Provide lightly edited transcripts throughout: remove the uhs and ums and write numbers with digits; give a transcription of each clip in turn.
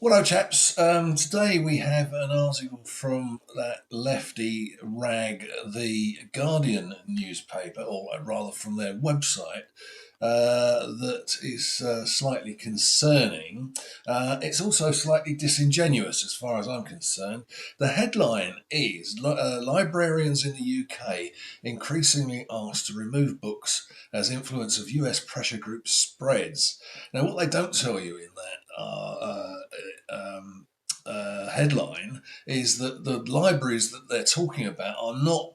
Hello, chaps. Today we have an article from that lefty rag, the Guardian newspaper, or rather from their website, that is slightly concerning. It's also slightly disingenuous as far as I'm concerned. The headline is Librarians in the UK increasingly asked to remove books as influence of US pressure groups spreads. Now, what they don't tell you in that are headline is that the libraries that they're talking about are not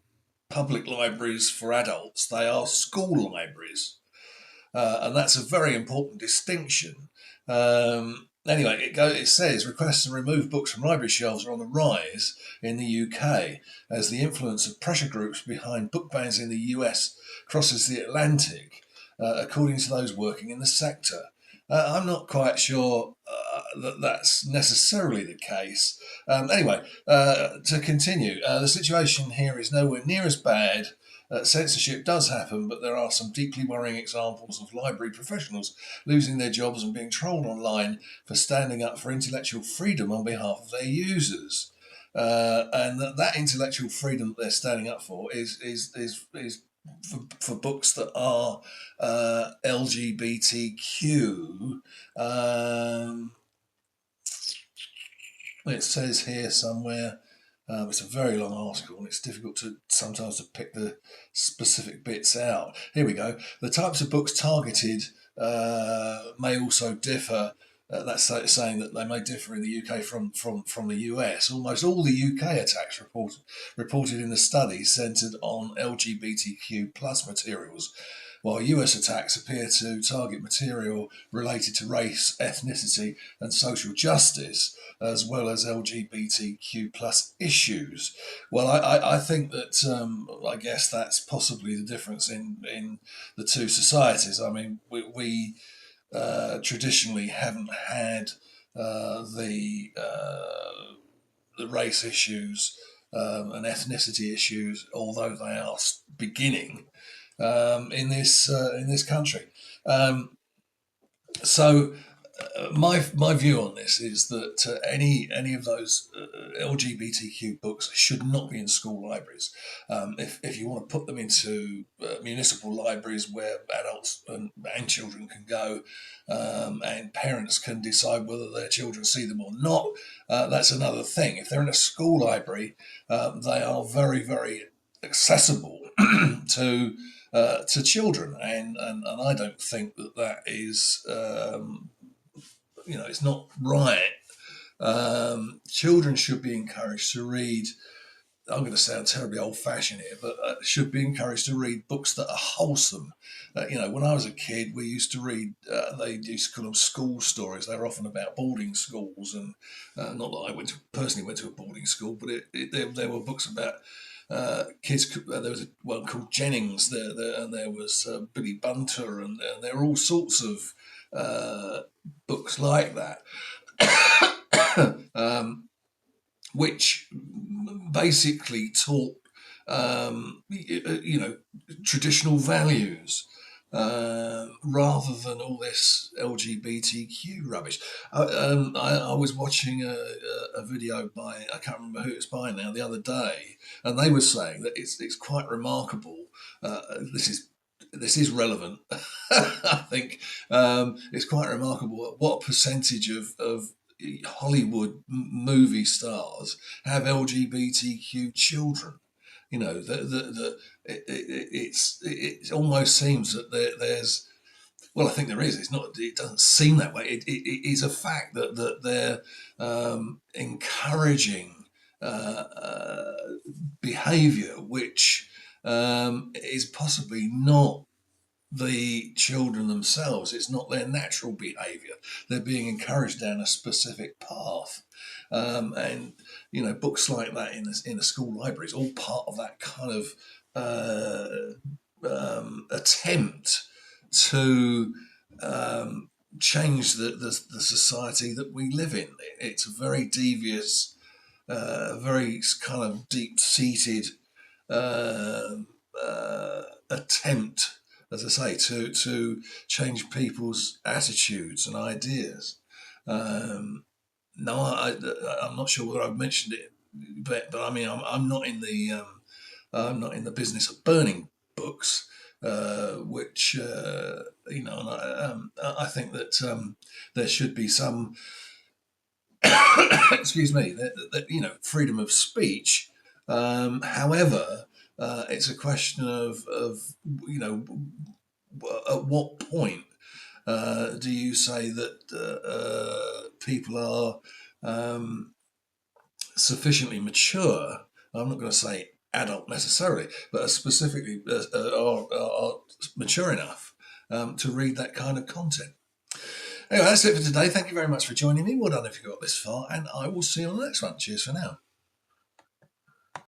public libraries for adults, they are school libraries. And that's a very important distinction. Anyway, it says requests to remove books from library shelves are on the rise in the UK as the influence of pressure groups behind book bans in the US crosses the Atlantic, according to those working in the sector. I'm not quite sure that that's necessarily the case. Anyway, to continue, the situation here is nowhere near as bad. Censorship does happen, but there are some deeply worrying examples of library professionals losing their jobs and being trolled online for standing up for intellectual freedom on behalf of their users. And that intellectual freedom that they're standing up for is for books that are LGBTQ. It says here somewhere. It's a very long article, and it's difficult to sometimes to pick the specific bits out. Here we go. The types of books targeted may also differ. That's saying that they may differ in the UK from the US. Almost all the UK attacks reported in the study centred on LGBTQ plus materials, while US attacks appear to target material related to race, ethnicity, and social justice, as well as LGBTQ plus issues. Well, I think that I guess that's possibly the difference in the two societies. I mean, we traditionally haven't had the race issues and ethnicity issues, although they are beginning in this country. Um, so my view on this is that any of those LGBTQ books should not be in school libraries. If you want to put them into municipal libraries where adults and children can go, and parents can decide whether their children see them or not, that's another thing. If they're in a school library, they are very accessible to children, and I don't think that is it's not right. Children should be encouraged to read. I'm going to sound terribly old-fashioned here, but should be encouraged to read books that are wholesome. When I was a kid, we used to read. They used to call them school stories. They were often about boarding schools, and not that I personally went to a boarding school, but there were books about kids. There was one called Jennings. And there was Billy Bunter, and there were all sorts of books like that, which basically taught traditional values. Rather than all this LGBTQ rubbish, I was watching a video by, I can't remember who it's by now, the other day, and they were saying that it's quite remarkable. This is relevant. I think it's quite remarkable what percentage of Hollywood movie stars have LGBTQ children. It almost seems that there's, well, I think there is. It's not. It doesn't seem that way. It is a fact that they're encouraging behaviour which is possibly not the children themselves. It's not their natural behaviour. They're being encouraged down a specific path, and books like that in a school library is all part of that kind of attempt to change the society that we live in. It's a very devious, very kind of deep-seated attempt, as I say, to change people's attitudes and ideas. No, I'm not sure whether I've mentioned it, but I mean, I'm not in the I'm not in the business of burning books, which and I think that there should be some excuse me, freedom of speech. However, it's a question of you know at what point do you say that people are sufficiently mature? I'm not going to say adult necessarily, but are specifically are mature enough to read that kind of content. Anyway, that's it for today. Thank you very much for joining me. Well done if you got this far, and I will see you on the next one. Cheers for now.